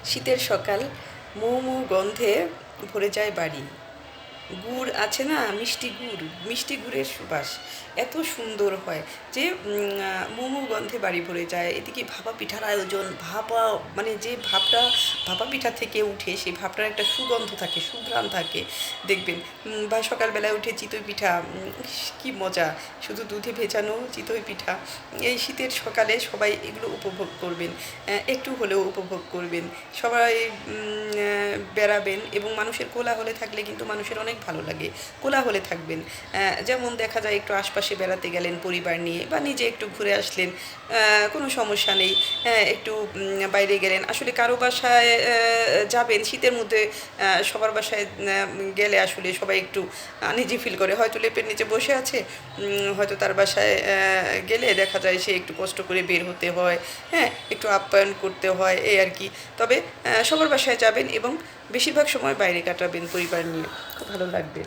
শীতের সকাল, মৌ মৌ গন্ধে ভরে যায় বাড়ি। গুড় আছে না, মিষ্টি গুড়ের সুবাস এত সুন্দর হয় যে মৌ মৌ গন্ধে বাড়ি ভরে যায়। এদিকে ভাপা পিঠার আয়োজন, মানে যে ভাপটা ভাপা পিঠা থেকে উঠে সেই ভাপটার একটা সুগন্ধ থাকে, সুঘ্রাণ থাকে দেখবেন। বা সকালবেলায় উঠে চিতই পিঠা, কি মজা! শুধু দুধে ভেজানো চিতই পিঠা। এই শীতের সকালে সবাই এগুলো উপভোগ করবেন, একটু হলেও উপভোগ করবেন। সবাই বেড়াবেন, এবং মানুষের কোলাহলে থাকলে কিন্তু মানুষের অনেক ভালো লাগে। কোলাহলে থাকবেন, যেমন দেখা যায় একটু আশপাশে বেড়াতে গেলেন পরিবার নিয়ে, বা নিজে একটু ঘুরে আসলেন, কোনো সমস্যা নেই। একটু বাইরে গেলেন, আসলে কারো বাসায় যাবেন শীতের মধ্যে, সবার বাসায় গেলে আসলে সবাই একটু আনইজি ফিল করে, হয়তো লেপের নিচে বসে আছে, হয়তো তার বাসায় গেলে দেখা যায় সে একটু কষ্ট করে বের হতে হয়, হ্যাঁ, একটু আপ্যায়ন করতে হয়, এই আর কি। তবে সবার বাসায় যাবেন এবং বেশিরভাগ সময় বাইরে কাটাবেন পরিবার নিয়ে, খুব ভালো লাগবে।